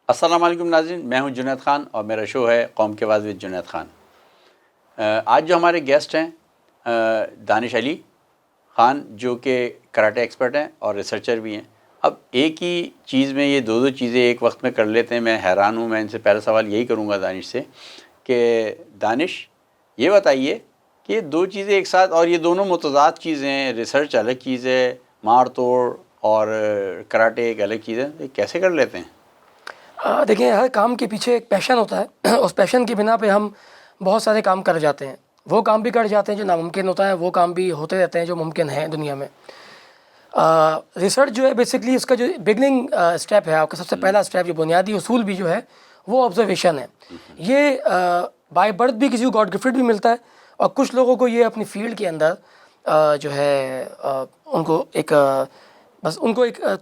السلام علیکم ناظرین، میں ہوں جنید خان اور میرا شو ہے قوم کی آواز ود جنید خان۔ آج جو ہمارے گیسٹ ہیں دانش علی خان، جو کہ کراٹے ایکسپرٹ ہیں اور ریسرچر بھی ہیں۔ اب ایک ہی چیز میں یہ دو چیزیں ایک وقت میں کر لیتے ہیں، میں حیران ہوں۔ میں ان سے پہلا سوال یہی کروں گا دانش سے کہ دانش یہ بتائیے کہ یہ دو چیزیں ایک ساتھ، اور یہ دونوں متضاد چیزیں ہیں، ریسرچ الگ چیز ہے، مار توڑ اور کراٹے ایک الگ چیز ہے، یہ کیسے کر لیتے ہیں؟ دیکھیں، ہر کام کے پیچھے ایک پیشن ہوتا ہے، اس پیشن کی بنا پہ ہم بہت سارے کام کر جاتے ہیں۔ وہ کام بھی کر جاتے ہیں جو ناممکن ہوتا ہے، وہ کام بھی ہوتے رہتے ہیں جو ممکن ہیں دنیا میں۔ ریسرچ جو ہے بیسکلی اس کا جو بگننگ اسٹیپ ہے، آپ کا سب سے پہلا اسٹیپ، جو بنیادی اصول بھی جو ہے وہ آبزرویشن ہے۔ یہ بائی برتھ بھی کسی کو گاڈ گفٹڈ بھی ملتا ہے، اور کچھ لوگوں کو یہ اپنی فیلڈ کے اندر جو ہے ان کو ایک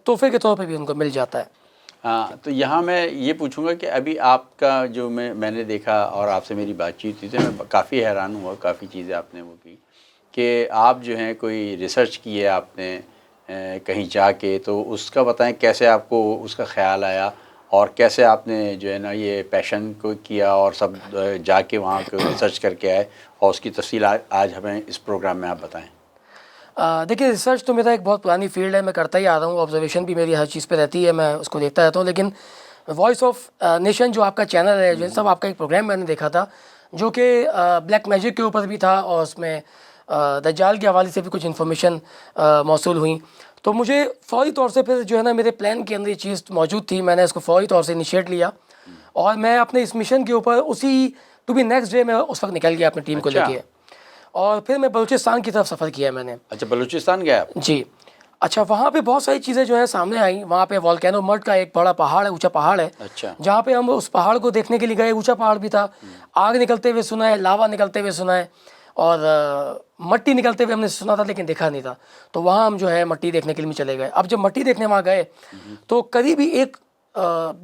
تحفے کے طور پہ بھی ان کو مل جاتا ہے۔ ہاں، تو یہاں میں یہ پوچھوں گا کہ ابھی آپ کا جو میں نے دیکھا اور آپ سے میری بات چیت ہوئی تھی، میں کافی حیران ہوا، کافی چیزیں آپ نے وہ کی کہ آپ جو ہیں کوئی ریسرچ کی ہے آپ نے کہیں جا کے، تو اس کا بتائیں کیسے آپ کو اس کا خیال آیا اور کیسے آپ نے جو ہے نا یہ پیشن کو کیا اور سب جا کے وہاں کو ریسرچ کر کے آئے، اور اس کی تفصیل آج ہمیں اس پروگرام میں آپ بتائیں۔ دیکھیے، ریسرچ تو میرا ایک بہت پرانی فیلڈ ہے، میں کرتا ہی آ رہا ہوں، آبزرویشن بھی میری ہر چیز پہ رہتی ہے، میں اس کو دیکھتا رہتا ہوں۔ لیکن وائس آف نیشن جو آپ کا چینل ہے، جو سب آپ کا ایک پروگرام میں نے دیکھا تھا جو کہ بلیک میجک کے اوپر بھی تھا، اور اس میں دجال کے حوالے سے بھی کچھ انفارمیشن موصول ہوئیں، تو مجھے فوری طور سے پھر جو ہے نا میرے پلان کے اندر یہ چیز موجود تھی، میں نے اس کو فوری طور سے انیشیٹ لیا، اور میں اپنے اس مشن کے اوپر اسی ٹو بی نیکسٹ ڈے میں اس وقت نکل گیا اپنی ٹیم کو لے کے، اور پھر میں بلوچستان کی طرف سفر کیا میں نے۔ اچھا، بلوچستان گیا آپ؟ جی، اچھا، وہاں پہ بہت ساری چیزیں جو ہیں سامنے آئیں۔ وہاں پہ والکینو مڈ کا ایک بڑا پہاڑ ہے، اونچا پہاڑ ہے، اچھا، جہاں پہ ہم اس پہاڑ کو دیکھنے کے لیے گئے۔ اونچا پہاڑ بھی تھا، آگ نکلتے ہوئے سنا ہے، لاوا نکلتے ہوئے سنا ہے، اور مٹی نکلتے ہوئے ہم نے سنا تھا لیکن دیکھا نہیں تھا، تو وہاں ہم جو ہے مٹی دیکھنے کے لیے چلے گئے۔ اب جب مٹی دیکھنے وہاں گئے تو قریب ہی ایک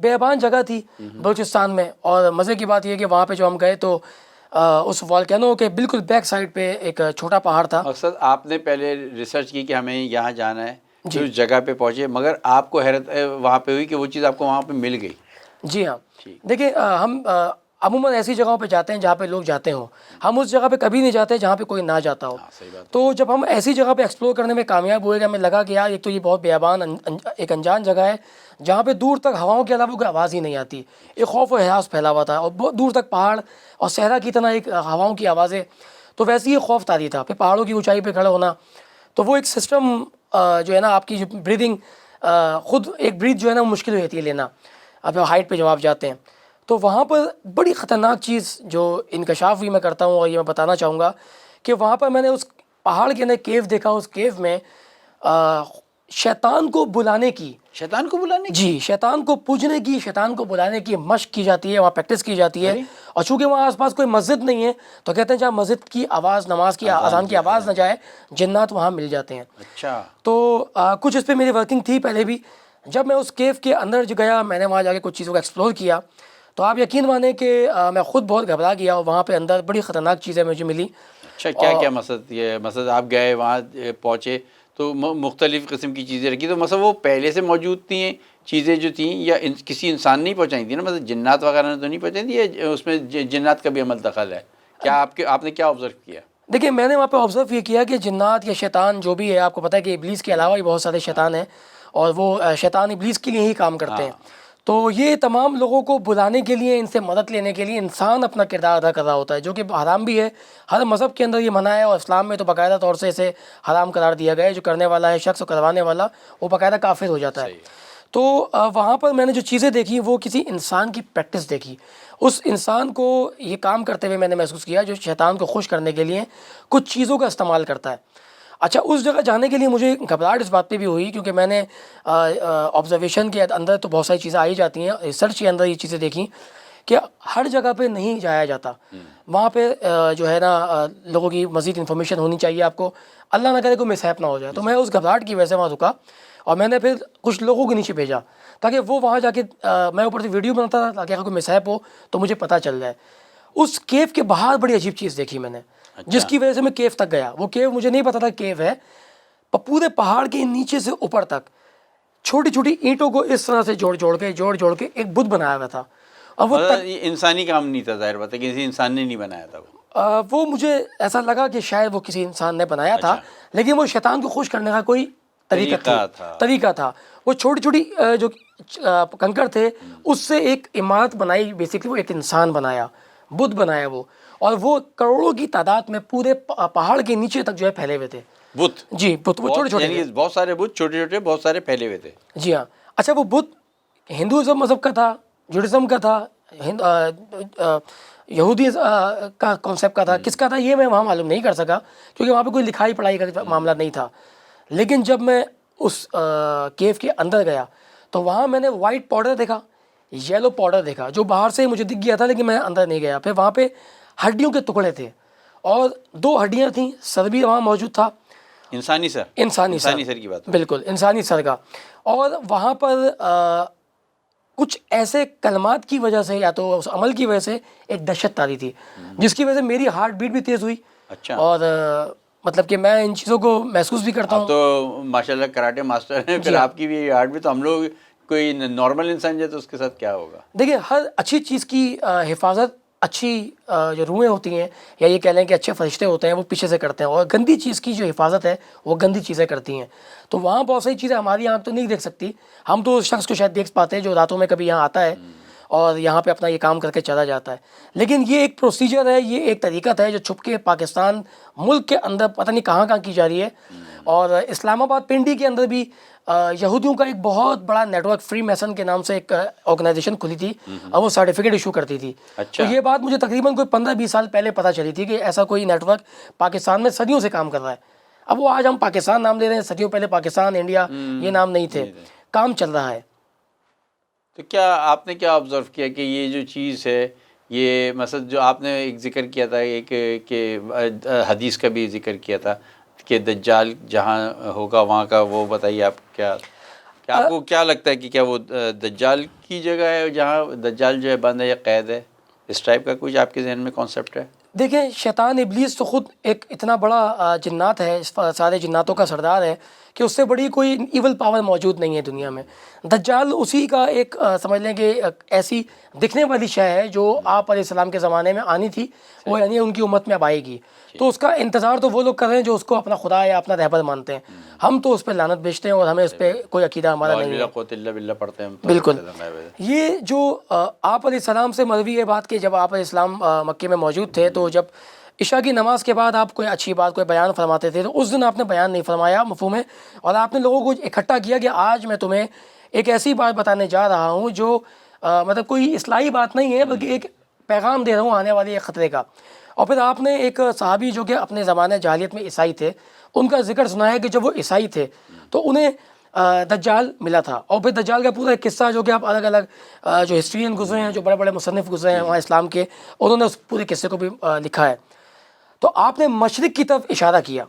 بیابان جگہ تھی بلوچستان میں، اور مزے کی بات یہ کہ وہاں پہ جو ہم گئے تو اس والکینو کے بالکل بیک سائڈ پہ ایک چھوٹا پہاڑ تھا۔ مقصد آپ نے پہلے ریسرچ کی کہ ہمیں یہاں جانا ہے، جو اس جگہ پہ پہنچے، مگر آپ کو حیرت وہاں پہ ہوئی کہ وہ چیز آپ کو وہاں پہ مل گئی۔ جی ہاں، دیکھیں، ہم عموماً ایسی جگہوں پہ جاتے ہیں جہاں پہ لوگ جاتے ہوں، ہم اس جگہ پہ کبھی نہیں جاتے جہاں پہ کوئی نہ جاتا ہو۔ تو جب ہم ایسی جگہ پہ ایکسپلور کرنے میں کامیاب ہوئے، کہ ہمیں لگا کہ یار ایک تو یہ بہت بیابان ایک انجان جگہ ہے، جہاں پہ دور تک ہواؤں کے علاوہ کوئی آواز ہی نہیں آتی، ایک خوف و ہراس پھیلا ہوا تھا، اور بہت دور تک پہاڑ اور صحرا کی طرح ایک ہواؤں کی آوازیں، تو ویسے ہی خوف طاری تھا۔ پھر پہاڑوں کی اونچائی پہ کھڑا ہونا، تو وہ ایک سسٹم جو ہے نا، آپ کی جو بریدنگ، خود ایک بریتھ جو ہے نا مشکل ہو جاتی ہے لینا، اب ہائٹ پہ جب آپ جاتے ہیں، تو وہاں پر بڑی خطرناک چیز جو انکشاف بھی میں کرتا ہوں، اور یہ میں بتانا چاہوں گا کہ وہاں پر میں نے اس پہاڑ کے اندر کیو دیکھا۔ اس کیو میں شیطان کو بلانے کی، شیطان کو بلانے کی؟ جی، شیطان کو پوجنے کی، شیطان کو بلانے کی مشق کی جاتی ہے، وہاں پریکٹس کی جاتی ہے، اور چونکہ وہاں آس پاس کوئی مسجد نہیں ہے تو کہتے ہیں جہاں مسجد کی آواز، نماز کی اذان کی آواز نہ جائے، جنات وہاں مل جاتے ہیں۔ اچھا، تو کچھ اس پہ میری ورکنگ تھی پہلے بھی۔ جب میں اس کیو کے اندر جو گیا، میں نے وہاں جا کے کچھ چیزوں کو ایکسپلور کیا، تو آپ یقین مانیں کہ میں خود بہت گھبرا گیا، اور وہاں پہ اندر بڑی خطرناک چیزیں مجھے ملی۔ اچھا، کیا مسجد آپ گئے، وہاں پہنچے تو مختلف قسم کی چیزیں رکھی، تو مثلا وہ پہلے سے موجود تھیں چیزیں جو تھیں، یا کسی انسان نہیں پہنچائی تھیں نا، مطلب جنات وغیرہ نے تو نہیں پہنچائی تھی، یا اس میں جنات کا بھی عمل دخل ہے؟ کیا آپ نے کیا آبزرو کیا؟ دیکھیں، میں نے وہاں پہ آبزرو یہ کیا کہ جنات یا شیطان جو بھی ہے، آپ کو پتہ ہے کہ ابلیس کے علاوہ بھی بہت سارے شیطان ہیں، اور وہ شیطان ابلیس کے لیے ہی کام کرتے ہیں، تو یہ تمام لوگوں کو بلانے کے لیے، ان سے مدد لینے کے لیے انسان اپنا کردار ادا کر رہا ہوتا ہے، جو کہ حرام بھی ہے۔ ہر مذہب کے اندر یہ منع ہے، اور اسلام میں تو باقاعدہ طور سے اسے حرام قرار دیا گیا ہے۔ جو کرنے والا ہے شخص، کروانے والا، وہ باقاعدہ کافر ہو جاتا ہے۔ تو وہاں پر میں نے جو چیزیں دیکھی، وہ کسی انسان کی پریکٹس دیکھی۔ اس انسان کو یہ کام کرتے ہوئے میں نے محسوس کیا جو شیطان کو خوش کرنے کے لیے کچھ چیزوں کا استعمال کرتا ہے۔ اچھا، اس جگہ جانے کے لیے مجھے گھبراہٹ اس بات پہ بھی ہوئی، کیونکہ میں نے آبزرویشن کے اندر تو بہت ساری چیزیں آئی جاتی ہیں، ریسرچ کے اندر یہ چیزیں دیکھیں کہ ہر جگہ پہ نہیں جایا جاتا۔ وہاں پہ جو ہے نا لوگوں کی مزید انفارمیشن ہونی چاہیے آپ کو، اللہ نہ کرے کوئی مس ہیپ نہ ہو جائے۔ تو میں اس گھبراہٹ کی وجہ سے وہاں رکا، اور میں نے پھر کچھ لوگوں کے نیچے بھیجا تاکہ وہ وہاں جا کے، میں اوپر سے ویڈیو بناتا تھا تاکہ اگر کوئی مس ہیپ ہو تو مجھے پتہ چل جائے۔ اس کیو کے باہر بڑی عجیب چیز دیکھی میں نے، جس کی وجہ سے میں کیو تک گیا۔ وہ کیو مجھے نہیں پتا تھا کیو ہے، پورے پہاڑ کے نیچے سے اوپر تک چھوٹی چھوٹی اینٹوں کو اس طرح سے جوڑ کے ایک بت بنایا ہوا تھا. اور وہ یہ انسانی کام نہیں تھا، ظاہر بات ہے کسی انسان نے نہیں بنایا تھا وہ مجھے ایسا لگا کہ شاید وہ کسی انسان نے بنایا تھا، لیکن وہ شیطان کو خوش کرنے کا کوئی طریقہ تھا. وہ چھوٹی چھوٹی جو کنکر تھے اس سے ایک عمارت بنائی، بیسکلی وہ ایک انسان بنایا، بت بنایا وہ، اور وہ کروڑوں کی تعداد میں پورے پہاڑ کے نیچے تک جو ہے پھیلے ہوئے تھے بت. جی بت، وہ چھوٹے چھوٹے یعنی بہت سارے بت چھوٹے چھوٹے بہت سارے پھیلے ہوئے تھے. جی ہاں. اچھا وہ بت ہندوازم مذہب کا تھا، جوڈازم کا تھا، یہودی کا کانسیپٹ کا تھا، کس کا تھا یہ میں وہاں معلوم نہیں کر سکا کیونکہ وہاں پہ کوئی لکھائی پڑھائی کا معاملہ نہیں تھا. لیکن جب میں اس کیف کے اندر گیا تو وہاں میں نے وائٹ پاؤڈر دیکھا، یلو پاؤڈر دیکھا، جو باہر سے مجھے دکھ گیا تھا لیکن میں اندر نہیں گیا. پھر وہاں پہ ہڈیوں کے ٹکڑے تھے اور 2 ہڈیاں تھیں، سر بھی وہاں موجود تھا، انسانی سر کی بات، بالکل انسانی سر کا. اور وہاں پر کچھ ایسے کلمات کی وجہ سے یا تو اس عمل کی وجہ سے ایک دہشت تاری تھی جس کی وجہ سے میری ہارٹ بیٹ بھی تیز ہوئی. اچھا. اور مطلب کہ میں ان چیزوں کو محسوس بھی کرتا ہوں. تو ماشاءاللہ کراٹے ماسٹر ہیں، پھر آپ کی بھی ہارٹ بیٹ، تو ہم لوگ کوئی نارمل انسان جو ہے تو اس کے ساتھ کیا ہوگا؟ دیکھیں ہر اچھی چیز کی حفاظت اچھی جو روحیں ہوتی ہیں یا یہ کہہ لیں کہ اچھے فرشتے ہوتے ہیں وہ پیچھے سے کرتے ہیں، اور گندی چیز کی جو حفاظت ہے وہ گندی چیزیں کرتی ہیں. تو وہاں بہت ساری چیزیں ہماری آنکھ تو نہیں دیکھ سکتی، ہم تو اس شخص کو شاید دیکھ پاتے ہیں جو راتوں میں کبھی یہاں آتا ہے اور یہاں پہ اپنا یہ کام کر کے چلا جاتا ہے. لیکن یہ ایک پروسیجر ہے، یہ ایک طریقہ ہے جو چھپ کے پاکستان ملک کے اندر پتہ نہیں کہاں کہاں کی جا رہی ہے. اور اسلام آباد پنڈی کے اندر بھی یہودیوں کا ایک بہت بڑا نیٹ ورک فری میسن کے نام سے ایک آرگنائزیشن کھلی تھی اور وہ سرٹیفکیٹ ایشو کرتی تھی. تو یہ بات مجھے تقریباً کوئی 15-20 سال پہلے پتہ چلی تھی کہ ایسا کوئی نیٹ ورک پاکستان میں صدیوں سے کام کر رہا ہے. اب وہ آج ہم پاکستان نام دے رہے ہیں، صدیوں پہلے پاکستان انڈیا یہ نام نہیں تھے، کام چل رہا ہے. تو کیا آپ نے کیا آبزرو کیا کہ یہ جو چیز ہے، یہ مثلا جو آپ نے ایک ذکر کیا تھا ایک کہ حدیث کا بھی ذکر کیا تھا کہ دجال جہاں ہوگا وہاں کا، وہ بتائیے آپ کیا آپ کو کیا لگتا ہے کہ کیا وہ دجال کی جگہ ہے جہاں دجال جو ہے بند ہے یا قید ہے؟ اس ٹائپ کا کچھ آپ کے ذہن میں کانسیپٹ ہے؟ دیکھیں شیطان ابلیس تو خود ایک اتنا بڑا جنات ہے، سارے جناتوں کا سردار ہے کہ اس سے بڑی کوئی ایول پاور موجود نہیں ہے دنیا میں. دجال اسی کا ایک سمجھ لیں کہ ایسی دکھنے والی شے ہے جو آپ علیہ السلام کے زمانے میں آنی تھی، وہ یعنی ان کی امت میں اب آئے گی. تو اس کا انتظار تو وہ لوگ کر رہے ہیں جو اس کو اپنا خدا یا اپنا رہبر مانتے ہیں. ہم تو اس پہ لعنت بیچتے ہیں اور ہمیں اس پہ کوئی عقیدہ ہمارا نہیں ہے. پڑھتے ہیں بالکل. یہ جو آپ علیہ السلام سے مروی ہے بات کہ جب آپ علیہ السلام مکے میں موجود تھے تو جب عشاء کی نماز کے بعد آپ کوئی اچھی بات کوئی بیان فرماتے تھے تو اس دن آپ نے بیان نہیں فرمایا مفہوم ہے، اور آپ نے لوگوں کو اکٹھا کیا کہ آج میں تمہیں ایک ایسی بات بتانے جا رہا ہوں جو مطلب کوئی اصلاحی بات نہیں ہے بلکہ ایک پیغام دے رہا ہوں آنے والے ایک خطرے کا. اور پھر آپ نے ایک صحابی جو کہ اپنے زمانے جاہلیت میں عیسائی تھے ان کا ذکر سنایا کہ جب وہ عیسائی تھے تو انہیں دجال ملا تھا. اور پھر دجال کا پورا ایک قصہ جو کہ آپ الگ الگ جو ہسٹرین گزرے ہیں، جو بڑے بڑے مصنف گزرے ہیں وہاں اسلام کے، انہوں نے اس پورے قصے کو بھی لکھا ہے. تو آپ نے مشرق کی طرف اشارہ کیا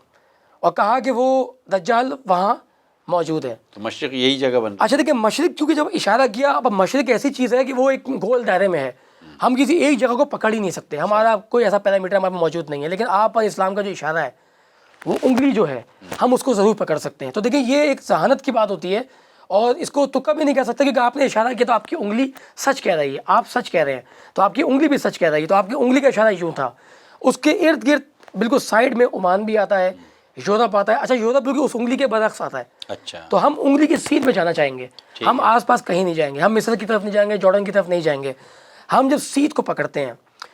اور کہا کہ وہ دجال وہاں موجود ہے. تو مشرق یہی جگہ بنتی ہے. اچھا دیکھیں مشرق کیونکہ جب اشارہ کیا، اب مشرق ایسی چیز ہے کہ وہ ایک گول دائرے میں ہے، ہم کسی ایک جگہ کو پکڑ ہی نہیں سکتے، ہمارا کوئی ایسا پیرامیٹر ہمارے موجود نہیں ہے. لیکن آپ پر اسلام کا جو اشارہ ہے وہ انگلی جو ہے ہم اس کو ضرور پکڑ سکتے ہیں. تو دیکھیں یہ ایک ذہانت کی بات ہوتی ہے اور اس کو تکا بھی نہیں کہہ سکتے کیونکہ آپ نے اشارہ کیا تو آپ کی انگلی سچ کہہ رہی ہے، آپ سچ کہہ رہے ہیں تو آپ کی انگلی بھی سچ کہہ رہی ہے. تو آپ کی انگلی کا اشارہ یوں تھا. اس کے ارد گرد بالکل سائڈ میں عمان بھی آتا ہے، یورپ آتا ہے. اچھا یورپ بالکل اس انگلی کے برعکس آتا ہے. اچھا. تو ہم انگلی کی سیدھ پہ جانا چاہیں گے، ہم آس پاس کہیں نہیں جائیں گے، ہم مصر کی طرف نہیں جائیں گے، جارڈن کی طرف نہیں جائیں گے. ہم جب سیدھ کو پکڑتے ہیں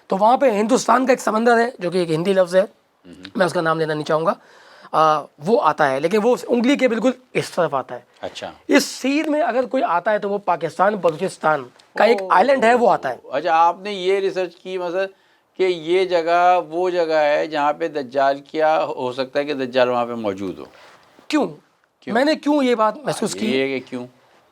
تو وہاں پہ ہندوستان کا ایک سمندر ہے جو کہ ایک ہندی لفظ ہے، میں اس کا نام لینا نہیں چاہوں گا، وہ آتا ہے لیکن وہ انگلی کے بالکل اس طرف آتا ہے. اچھا. اس سیدھ میں اگر کوئی آتا ہے تو وہ پاکستان بلوچستان کا ایک آئلینڈ ہے وہ آتا ہے. اچھا آپ نے یہ ریسرچ کی مثلا کہ یہ جگہ وہ جگہ ہے جہاں پہ دجال کیا ہو سکتا ہے کہ دجال وہاں پہ موجود ہو؟ کیوں میں نے کیوں یہ بات محسوس کی؟ یہ کہ کیوں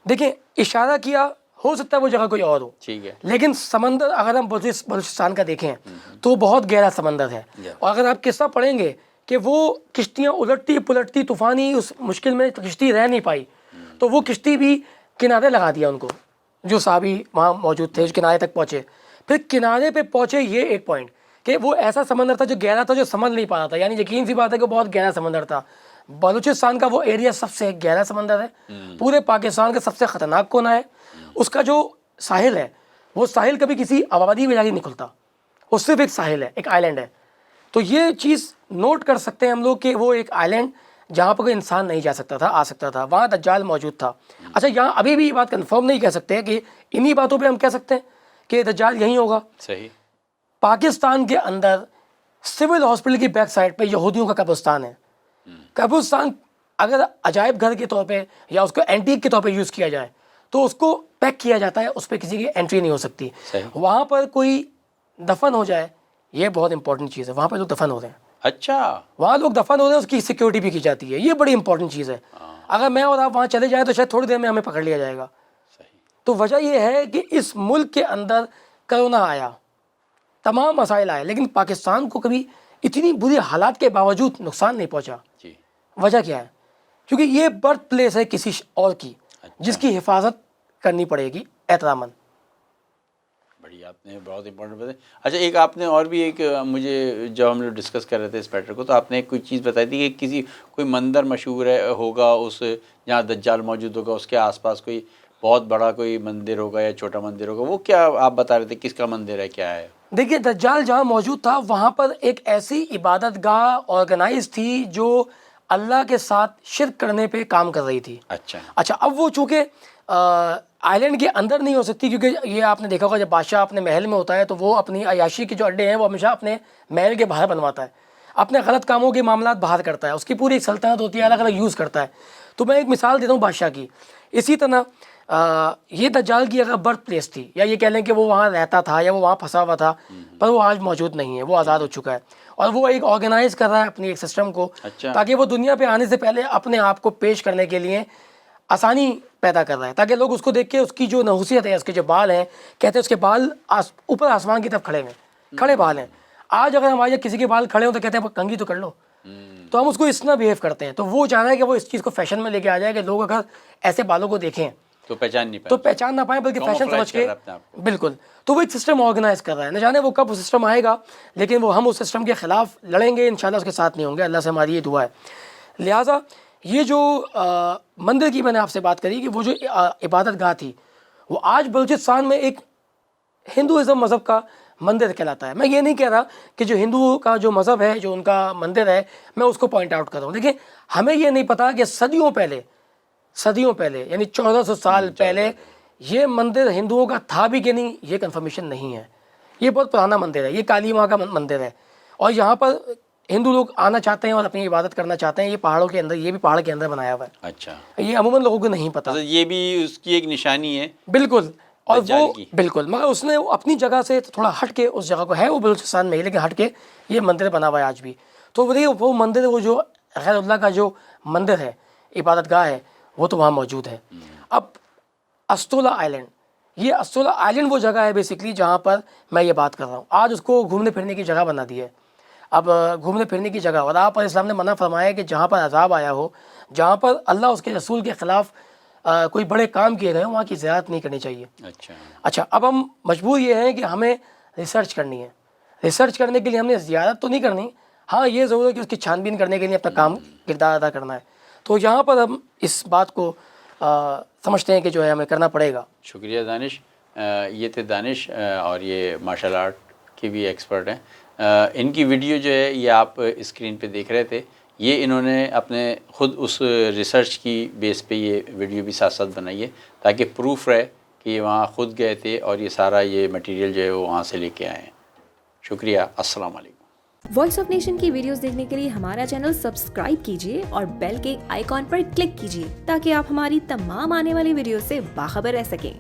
دیکھیں اشارہ کیا ہو سکتا ہے وہ جگہ کوئی اور ہو، ٹھیک ہے، لیکن سمندر اگر ہم بلوچستان کا دیکھیں تو بہت گہرا سمندر ہے. اور اگر آپ قصہ پڑھیں گے کہ وہ کشتیاں الٹتی پلٹتی طوفانی اس مشکل میں کشتی رہ نہیں پائی تو وہ کشتی بھی کنارے لگا دیا ان کو، جو صحابی وہاں موجود تھے جو کنارے تک پہنچے. پھر کنارے پہ پہنچے یہ ایک پوائنٹ کہ وہ ایسا سمندر تھا جو گہرا تھا جو سمجھ نہیں پا رہا تھا، یعنی یقین سی بات ہے کہ بہت گہرا سمندر تھا. بلوچستان کا وہ ایریا سب سے گہرا سمندر ہے، پورے پاکستان کا سب سے خطرناک کونا ہے، اس کا جو ساحل ہے وہ ساحل کبھی کسی آبادی میں جا کے نہیں کھلتا، وہ صرف ایک ساحل ہے، ایک آئلینڈ ہے. تو یہ چیز نوٹ کر سکتے ہیں ہم لوگ کہ وہ ایک آئلینڈ جہاں پر کوئی انسان نہیں جا سکتا تھا، آ سکتا تھا، وہاں دجال موجود تھا. اچھا یہاں ابھی بھی یہ بات کنفرم نہیں کہہ سکتے کہ انہی باتوں پہ ہم کہہ سکتے ہیں کہ دجال یہیں ہوگا. صحیح. پاکستان کے اندر سول ہاسپٹل کی بیک سائڈ پہ یہودیوں کا قبرستان ہے. قبرستان اگر عجائب گھر کے طور پہ یا اس کو اینٹیک کے طور پہ یوز کیا جائے تو اس کو پیک کیا جاتا ہے، اس پہ کسی کی انٹری نہیں ہو سکتی. وہاں پر کوئی دفن ہو جائے، یہ بہت امپورٹنٹ چیز ہے، وہاں پہ لوگ دفن ہو رہے ہیں. اچھا وہاں لوگ دفن ہو رہے ہیں، اس کی سیکیورٹی بھی کی جاتی ہے، یہ بڑی امپورٹنٹ چیز ہے. اگر میں اور آپ وہاں چلے جائیں تو شاید تھوڑی دیر میں ہمیں پکڑ لیا جائے گا. تو وجہ یہ ہے کہ اس ملک کے اندر کرونا آیا، تمام مسائل آئے، لیکن پاکستان کو کبھی اتنی بری حالات کے باوجود نقصان نہیں پہنچا. وجہ کیا ہے؟ کیونکہ یہ برتھ پلیس ہے کسی اور کی، جس کی حفاظت کرنی پڑے گی احتراماً. بڑی آپ نے بہت امپورٹنٹ بتائی. اچھا ایک آپ نے اور بھی ایک مجھے جب ہم لوگ ڈسکس کر رہے تھے اس میٹر کو تو آپ نے کوئی چیز بتائی تھی کہ کسی کوئی مندر مشہور ہے ہوگا اس جہاں دجال موجود ہوگا، اس کے آس پاس کوئی بہت بڑا کوئی مندر ہوگا یا چھوٹا مندر ہوگا، وہ کیا آپ بتا رہے تھے کس کا مندر ہے، کیا ہے؟ دیکھیے دجال جہاں موجود تھا وہاں پر ایک ایسی عبادت گاہ آرگنائز تھی جو اللہ کے ساتھ شرک کرنے پہ کام کر رہی تھی. اچھا اب وہ چونکہ آئلینڈ کے اندر نہیں ہو سکتی، کیونکہ یہ آپ نے دیکھا ہوگا جب بادشاہ اپنے محل میں ہوتا ہے تو وہ اپنی عیاشی کے جو اڈے ہیں وہ ہمیشہ اپنے محل کے باہر بنواتا ہے، اپنے غلط کاموں کے معاملات باہر کرتا ہے، اس کی پوری ایک سلطنت ہوتی ہے، الگ الگ یوز کرتا ہے. تو میں ایک مثال دیتا ہوں بادشاہ کی. اسی طرح یہ دجال کی اگر برتھ پلیس تھی، یا یہ کہہ لیں کہ وہ وہاں رہتا تھا یا وہ وہاں پھنسا ہوا تھا، پر وہ آج موجود نہیں ہے، وہ آزاد ہو چکا ہے اور وہ ایک آرگنائز کر رہا ہے اپنی ایک سسٹم کو، تاکہ وہ دنیا پہ آنے سے پہلے اپنے آپ کو پیش کرنے کے لیے آسانی پیدا کر رہا ہے، تاکہ لوگ اس کو دیکھ کے اس کی جو نحوست ہے، اس کے جو بال ہیں، کہتے ہیں اس کے بال اوپر آسمان کی طرف کھڑے ہوئے، کھڑے بال ہیں. آج اگر ہمارے کسی کے بال کھڑے ہوں تو کہتے ہیں کنگھی تو کر لو، تو ہم اس کو اس طرح بیہیو کرتے ہیں. تو وہ چاہ رہا ہے کہ وہ اس چیز کو فیشن میں لے کے آ جائے کہ لوگ اگر ایسے بالوں کو دیکھیں تو پہچان نہ پائیں بلکہ فیشن سمجھ کے. بالکل. تو وہ ایک سسٹم آرگنائز کر رہا ہے، نہ جانے وہ کب وہ سسٹم آئے گا، لیکن وہ ہم اس سسٹم کے خلاف لڑیں گے، انشاءاللہ اس کے ساتھ نہیں ہوں گے. اللہ سے ہماری یہ دعا ہے. لہٰذا یہ جو مندر کی میں نے آپ سے بات کری کہ وہ جو عبادت گاہ تھی وہ آج بلوچستان میں ایک ہندوازم مذہب کا مندر کہلاتا ہے. میں یہ نہیں کہہ رہا کہ جو ہندو کا جو مذہب ہے، جو ان کا مندر ہے، میں اس کو پوائنٹ آؤٹ کر رہا ہوں. دیکھیں ہمیں یہ نہیں پتا کہ صدیوں پہلے یعنی 1400 سال پہلے یہ مندر ہندوؤں کا تھا بھی کہ نہیں، یہ کنفرمیشن نہیں ہے. یہ بہت پرانا مندر ہے، یہ کالی ماں کا مندر ہے، اور یہاں پر ہندو لوگ آنا چاہتے ہیں اور اپنی عبادت کرنا چاہتے ہیں. یہ پہاڑوں کے اندر، یہ بھی پہاڑ کے اندر بنایا ہوا ہے. اچھا یہ عموماً لوگوں کو نہیں پتا. یہ بھی اس کی ایک نشانی ہے. بالکل. اور وہ بالکل، مگر اس نے اپنی جگہ سے تھوڑا ہٹ کے اس جگہ کو ہے، وہ بلوچستان میں ہی لیکن ہٹ کے یہ مندر بنا ہوا ہے آج بھی. تو وہ مندر، وہ جو غیر اللہ کا جو مندر ہے، عبادت گاہ ہے، وہ تو وہاں موجود ہے. اب استولا آئلینڈ، یہ استولا آئلینڈ وہ جگہ ہے بیسکلی جہاں پر میں یہ بات کر رہا ہوں. آج اس کو گھومنے پھرنے کی جگہ بنا دی ہے. اب گھومنے پھرنے کی جگہ، اور آپ اسلام نے منع فرمایا کہ جہاں پر عذاب آیا ہو، جہاں پر اللہ اس کے رسول کے خلاف کوئی بڑے کام کیے گئے ہوں، وہاں کی زیارت نہیں کرنی چاہیے. اچھا اب ہم مجبور یہ ہیں کہ ہمیں ریسرچ کرنی ہے. ریسرچ کرنے کے لیے ہم نے زیارت تو نہیں کرنی، ہاں یہ ضرور ہے کہ اس کی چھان بین کرنے کے لیے اپنا کام کردار ادا کرنا ہے. تو یہاں پر ہم اس بات کو سمجھتے ہیں کہ جو ہے ہمیں کرنا پڑے گا. شکریہ دانش. یہ تھے دانش اور یہ مارشل آرٹ کے بھی ایکسپرٹ ہیں. ان کی ویڈیو جو ہے یہ آپ اسکرین پہ دیکھ رہے تھے، یہ انہوں نے اپنے خود اس ریسرچ کی بیس پہ یہ ویڈیو بھی ساتھ ساتھ بنائی ہے تاکہ پروف رہے کہ یہ وہاں خود گئے تھے اور یہ سارا یہ مٹیریل جو ہے وہ وہاں سے لے کے آئے ہیں. شکریہ. السلام علیکم. وائس آف نیشن کی ویڈیوز دیکھنے کے لیے ہمارا چینل سبسکرائب کیجیے اور بیل کے آئیکن پر کلک کیجیے تاکہ آپ ہماری تمام آنے والی ویڈیوز سے باخبر رہ سکیں.